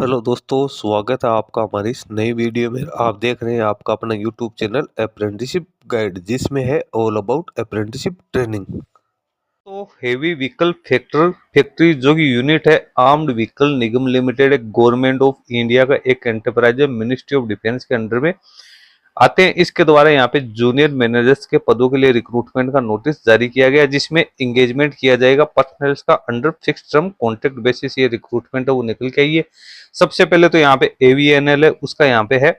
Hello दोस्तों, स्वागत है आपका हमारी इस नई वीडियो में। आप देख रहे हैं आपका अपना यूट्यूब चैनल अप्रेंटिसशिप गाइड, जिसमें है ऑल अबाउट अप्रेंटिसशिप ट्रेनिंग। तो हेवी व्हीकल फैक्ट्री जो कि यूनिट है आर्म्ड व्हीकल निगम लिमिटेड, एक गवर्नमेंट ऑफ इंडिया का एक एंटरप्राइज है, मिनिस्ट्री ऑफ डिफेंस के अंडर में आते हैं। इसके द्वारा यहाँ पे जूनियर मैनेजर्स के पदों के लिए रिक्रूटमेंट का नोटिस जारी किया गया, जिसमें एंगेजमेंट किया जाएगा पर्सनल्स का under fixed term contract basis. ये रिक्रूटमेंट है वो निकल के आई है। सबसे पहले तो यहाँ पे एवीएनएल है, उसका यहाँ पे है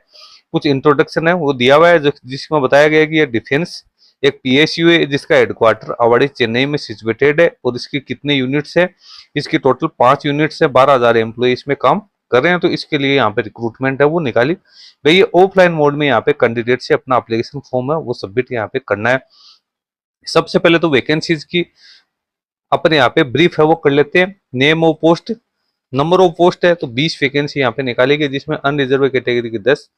कुछ इंट्रोडक्शन है वो दिया हुआ है, जिसमें बताया गया है कि ये डिफेंस एक पीएसयू है जिसका हेडक्वार्टर अवाड़ी चेन्नई में सिचुएटेड है, और इसकी कितने यूनिट्स है, इसकी टोटल 5 यूनिट्स है, 12,000 एम्प्लॉय इसमें काम कर रहे हैं। तो इसके लिए यहाँ पे रिक्रूटमेंट है वो निकाली गई है। ऑफलाइन मोड में यहाँ पे कैंडिडेट से अपना एप्लीकेशन फॉर्म है वो सबमिट यहाँ पे करना है। सबसे पहले तो वैकेंसीज की अपने यहाँ पे ब्रीफ है वो कर लेते हैं। Name of post, number of post है तो 20 वैकेंसी यहाँ पे निकाली गई, जिसमें अनरिजर्व कैटेगरी की 10,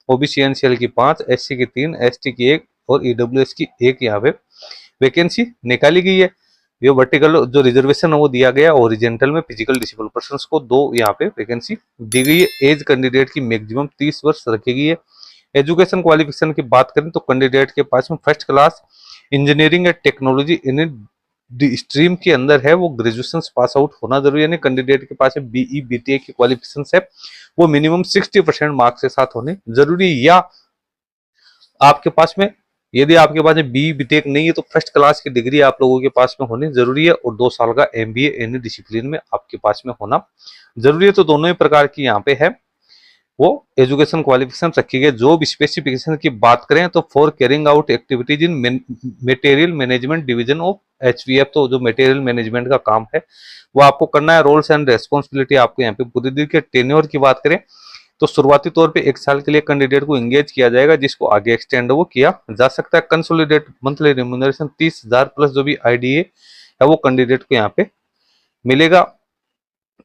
ओबीसी एनसीएल की 5, एससी की 3, एसटी की 1 और ईडब्ल्यूएस की 1 यहाँ पे वैकेंसी निकाली गई है। ये वर्टिकल जो रिजर्वेशन है वो दिया गया, ओरिजेंटल में फिजिकल डिसेबल पर्संस को 2 यहाँ पे वैकेंसी दी गई है। एज कैंडिडेट की मैक्सिमम 30 वर्ष रखी गई है। एजुकेशन क्वालिफिकेशन की बात करें तो कैंडिडेट के पास में फर्स्ट क्लास इंजीनियरिंग या टेक्नोलॉजी इन स्ट्रीम के अंदर है वो ग्रेजुएशन पास आउट होना जरूरी है। यानी कैंडिडेट के पास बीई बीटीए की क्वालिफिकेशन है वो मिनिमम 60% मार्क्स के साथ होने जरूरी है। या आपके पास में यदि आपके पास में बी बीटेक नहीं है तो फर्स्ट क्लास की डिग्री आप लोगों के पास में होनी जरूरी है, और 2 साल का एमबीए एनी डिसिप्लिन में आपके पास में होना जरूरी है। तो दोनों ही प्रकार की यहाँ पे है वो एजुकेशन क्वालिफिकेशन रखी गई। जॉब स्पेसिफिकेशन की बात करें तो for carrying out activities in material management division of HVF, तो जो मटेरियल मैनेजमेंट का काम है वो आपको करना है। रोल्स एंड रेस्पॉन्सिबिलिटी आपको यहाँ पे पूरी दी के। टेन्योर की बात करें तो शुरुआती तौर पे 1 साल के लिए कैंडिडेट को एंगेज किया जाएगा, जिसको आगे एक्सटेंड वो किया जा सकता है। कंसोलिडेट मंथली रिम्यूनरेशन 30,000 प्लस जो भी आईडीए है वो कैंडिडेट को यहाँ पे मिलेगा।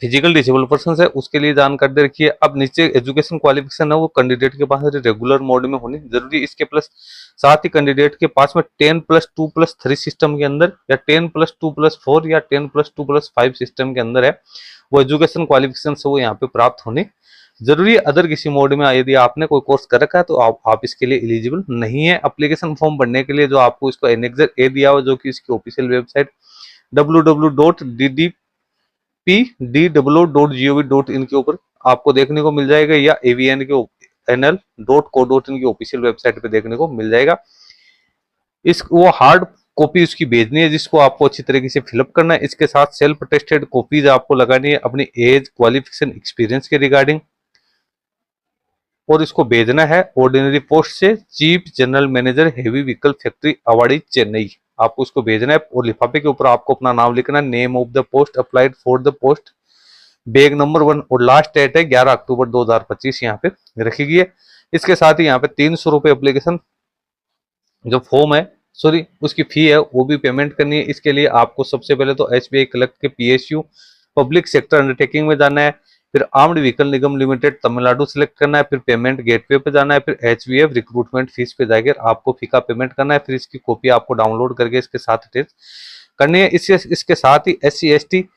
फिजिकल डिसेबल पर्सन है उसके लिए जानकारी दे रखी है। अब नीचे एजुकेशन क्वालिफिकेशन है वो कैंडिडेट के पास रेगुलर मोड में होनी जरूरी है। इसके प्लस साथ ही कैंडिडेट के पास में 10+2+3 सिस्टम के अंदर या 10+2+4 या 10+2+5 सिस्टम के अंदर है वो एजुकेशन क्वालिफिकेशन से वो यहाँ पे प्राप्त होने जरूरी है। अदर किसी मोड में यदि आपने कोई कोर्स कर रखा है तो आप इसके लिए एलिजिबल नहीं है। एप्लीकेशन फॉर्म भरने के लिए जो आपको इसको एनेक्सर ए दिया हुआ, जो कि इसकी ऑफिशियल वेबसाइट www.ddpdw.gov.in के ऊपर आपको देखने को मिल जाएगा, या avn.co.in की ऑफिशियल वेबसाइट पे देखने को मिल जाएगा। इस वो हार्ड कॉपी उसकी भेजनी है जिसको आपको अच्छी तरीके से फिलअप करना है। इसके साथ सेल्फ टेस्टेड कॉपीज आपको लगानी है अपनी एज, क्वालिफिकेशन, एक्सपीरियंस के रिगार्डिंग, और इसको भेजना है ऑर्डिनरी पोस्ट से chief general manager heavy vehicle factory Avadi Chennai. आपको इसको भेजना है और लिफाफे के ऊपर आपको अपना नाम लिखना है, name of the post, applied for the post, bag number 1, और लास्ट डेट है 11 अक्टूबर 2025 यहाँ पे रखी गई है। इसके साथ ही यहाँ पे 300 रुपये एप्लीकेशन जो फॉर्म है, सॉरी उसकी फी है वो भी पेमेंट करनी है। इसके लिए आपको सबसे पहले तो एसबीआई कलेक्ट के पीएसयू पब्लिक सेक्टर अंडरटेकिंग में जाना है, फिर आर्म्ड व्हीकल निगम लिमिटेड तमिलनाडु सिलेक्ट करना है, फिर पेमेंट गेटवे पे जाना है, फिर एचवीएफ रिक्रूटमेंट फीस पे जाकर आपको फी का पेमेंट करना है। फिर इसकी कॉपी आपको डाउनलोड करके इसके साथ अटैच करनी है। इसके साथ ही एससी एसटी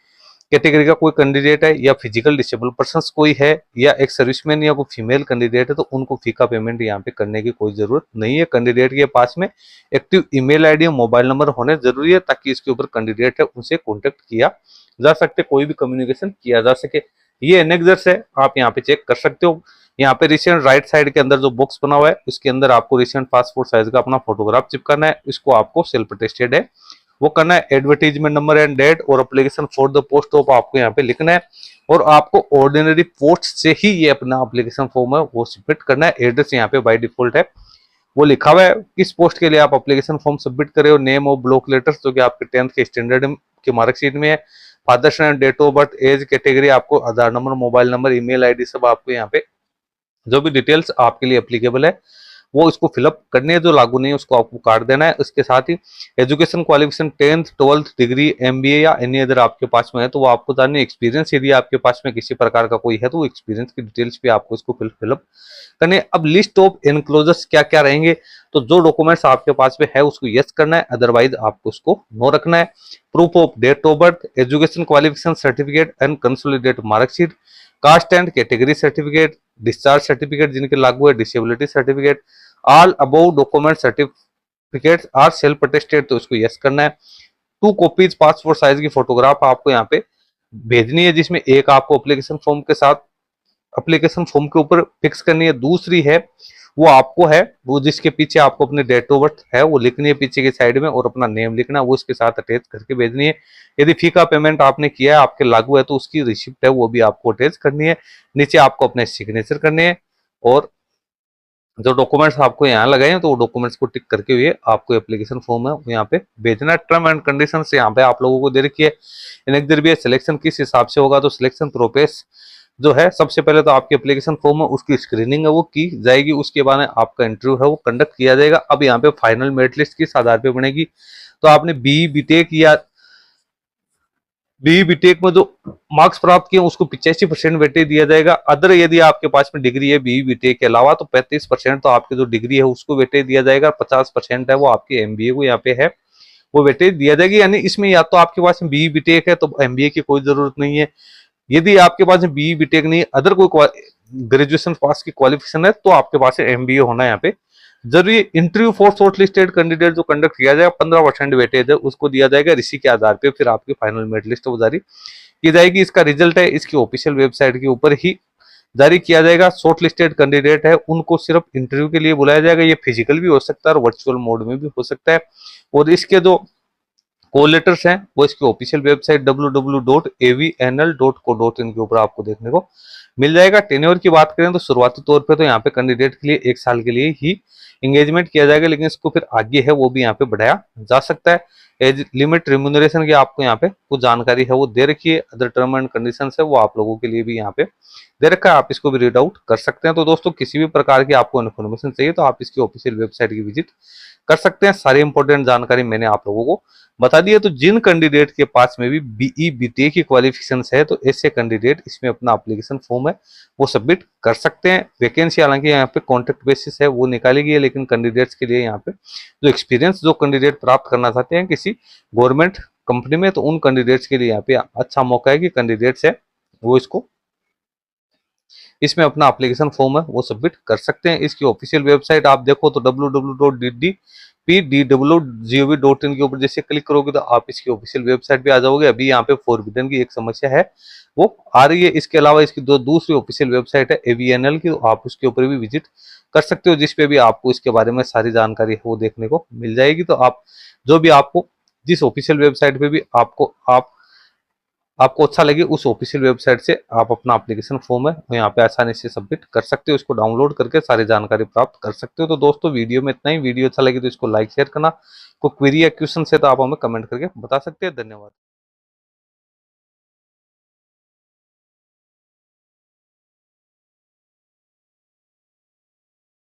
कैटेगरी का कोई कैंडिडेट है या फिजिकल डिसेबल पर्सन कोई है या एक सर्विसमैन या कोई फीमेल कैंडिडेट है तो उनको फी का पेमेंट यहाँ पे करने की कोई जरूरत नहीं है। कैंडिडेट के पास में एक्टिव ईमेल आईडी और मोबाइल नंबर होने जरूरी है ताकि इसके ऊपर कैंडिडेट है उनसे कॉन्टेक्ट किया जा सकते, कोई भी कम्युनिकेशन किया जा सके। ये एनेक्सर्स है, आप यहाँ पे चेक कर सकते हो। यहाँ पे रिसेंट राइट साइड के अंदर जो बॉक्स बना हुआ है उसके अंदर आपको रिसेंट पासपोर्ट साइज का अपना फोटोग्राफ चिपकाना है। इसको आपको सेल्फ अटेस्टेड है वो करना है। एडवर्टीजमेंट नंबर एंड डेट और application for the post of आपको यहाँ पे लिखना है, और आपको ऑर्डिनरी पोस्ट से ही ये अपना एप्लीकेशन फॉर्म है वो सबमिट करना है। एड्रेस यहाँ पे बाय डिफॉल्ट है वो लिखा हुआ है किस पोस्ट के लिए आप एप्लीकेशन फॉर्म सबमिट करे हो। नेम ऑफ ब्लॉक लेटर्स जो कि आपके 10th के स्टैंडर्ड के मार्कशीट में है, father's name, date of birth, age, category, आपको Aadhaar number, mobile number, email ID सब आपको यहाँ पे जो भी डिटेल्स आपके लिए एप्लीकेबल है वो इसको फिलअप करने है। जो लागू नहीं है उसको आपको काट देना है। इसके साथ ही education qualification 10th 12th degree, MBA या एनी अदर आपके पास में है तो वो आपको जाननी। एक्सपीरियंस यदि आपके पास में किसी प्रकार का कोई है तो एक्सपीरियंस की डिटेल्स भी आपको इसको फिलअप करने। अब लिस्ट ऑफ एनक्लोजर्स क्या क्या रहेंगे, तो जो डॉक्यूमेंट्स आपके पास में है उसको यस करना है, अदरवाइज आपको उसको नो रखना है। Proof of date of birth, education qualification certificate and consolidate marksheet, caste and category certificate, discharge certificate जिनके लागू है, disability certificate, all about document certificates are self attested, तो इसको यस करना है। 2 कॉपीज पासपोर्ट साइज की फोटोग्राफ आपको यहाँ पे भेजनी है, जिसमें एक आपको एप्लीकेशन फॉर्म के साथ एप्लीकेशन फॉर्म के ऊपर फिक्स करनी है, दूसरी है वो आपको है वो जिसके पीछे आपको अपने डेट ऑफ बर्थ है वो लिखनी है पीछे की साइड में, और अपना नेम लिखना वो इसके साथ अटैच करके भेजनी है। यदि फी का पेमेंट आपने किया है, आपके लागू है, तो उसकी रिसिप्ट है वो भी आपको अटैच करनी है। नीचे आपको अपने सिग्नेचर करने हैं, और जो डॉक्यूमेंट्स आपको यहाँ लगाए हैं तो वो डॉक्यूमेंट्स को टिक करके हुए आपको एप्लीकेशन फॉर्म है वो यहाँ पे भेजना है। टर्म एंड कंडीशन यहाँ पे आप लोगों को दे रखी है। इनके भी सिलेक्शन किस हिसाब से होगा, तो सिलेक्शन प्रोसेस जो है, सबसे पहले तो आपकी एप्लीकेशन फॉर्म है उसकी स्क्रीनिंग है वो की जाएगी, उसके बाद आपका इंटरव्यू है वो कंडक्ट किया जाएगा। अब यहाँ पे फाइनल मेरिट लिस्ट किस आधार पे बनेगी, तो आपने बीटेक या बीटेक में जो मार्क्स प्राप्त किए उसको 85% वेटेज दिया जाएगा। अदर यदि आपके पास में डिग्री है बीटेक के अलावा तो 35% तो आपकी जो डिग्री है उसको वेटेज दिया जाएगा। 50% है वो आपके एमबीए को यहाँ पे है वो वेटेज दिया जाएगी। यानी इसमें या तो आपके पास में बीटेक है तो एमबीए की कोई जरूरत नहीं है, यदि आपके पास बीटेक नहीं अदर कोई ग्रेजुएशन पास की क्वालिफिकेशन है तो आपके पास एमबीए होना यहाँ पे जरूरी। Interview for short listed candidate जो कंडक्ट किया जाएगा 15% वेटेज है उसको दिया जाएगा, इसी के आधार पे फिर आपकी फाइनल मेरिट लिस्ट वो जारी की जाएगी। इसका रिजल्ट है इसकी ऑफिशियल वेबसाइट के ऊपर ही जारी किया जाएगा। शॉर्ट लिस्टेड कैंडिडेट है उनको सिर्फ इंटरव्यू के लिए बुलाया जाएगा, ये फिजिकल भी हो सकता है और वर्चुअल मोड में भी हो सकता है। और इसके जो कॉल लेटर्स हैं वो इसकी ऑफिशियल वेबसाइट www.avnl.co.in के ऊपर आपको देखने को मिल जाएगा। टेन्योर की बात करें तो शुरुआती तौर पे तो यहाँ पे कैंडिडेट के लिए 1 साल के लिए ही एंगेजमेंट किया जाएगा, लेकिन इसको फिर आगे है वो भी यहाँ पे बढ़ाया जा सकता है। एज लिमिट रिम्यूनरेशन की आपको यहाँ पे कुछ जानकारी है वो दे रखी है। अदर टर्म एंड कंडीशन है वो आप लोगों के लिए भी यहाँ पे दे रखा है, आप इसको भी रीड आउट कर सकते हैं। तो दोस्तों किसी भी प्रकार की आपको इन्फॉर्मेशन चाहिए तो आप इसकी ऑफिशियल वेबसाइट की विजिट कर सकते हैं। सारी इंपॉर्टेंट जानकारी मैंने आप लोगों को बता दी है। तो जिन कैंडिडेट के पास में भी बीई बीटेक की क्वालिफिकेशन है तो ऐसे कैंडिडेट इसमें अपना एप्लीकेशन फॉर्म है वो सबमिट कर सकते हैं। वैकेंसी हालांकि यहाँ पे कॉन्ट्रैक्ट बेसिस है वो निकाली गई है, लेकिन कैंडिडेट्स के लिए यहाँ पे जो एक्सपीरियंस जो कैंडिडेट प्राप्त करना चाहते हैं किसी गवर्नमेंट कंपनी में तो उन कैंडिडेट्स के लिए यहाँ पे अच्छा मौका है कि कैंडिडेट्स है वो इसमें अपना एप्लीकेशन फॉर्म है वो सबमिट कर सकते हैं। इसकी ऑफिशियल वेबसाइट आप देखो तो www.ddpdw.gov.in के ऊपर जैसे क्लिक करोगे तो आप इसकी ऑफिशियल वेबसाइट पे आ जाओगे। अभी यहाँ पे फॉरबिडन की एक समस्या है वो आ रही है। इसके अलावा इसकी दूसरी ऑफिशियल वेबसाइट है एवीएनएल की, तो आप उसके ऊपर भी विजिट कर सकते हो, जिसपे भी आपको इसके बारे में सारी जानकारी है वो देखने को मिल जाएगी। तो आप जो भी आपको जिस ऑफिशियल वेबसाइट पे भी आपको अच्छा लगे उस ऑफिशियल वेबसाइट से आप अपना एप्लीकेशन फॉर्म है यहाँ पे आसानी से सबमिट कर सकते हो, इसको डाउनलोड करके सारी जानकारी प्राप्त कर सकते हो। तो दोस्तों वीडियो में इतना ही। वीडियो अच्छा लगे तो इसको लाइक शेयर करना, कोई क्वेरी या क्वेश्चन है तो आप हमें कमेंट करके बता सकते हैं। धन्यवाद।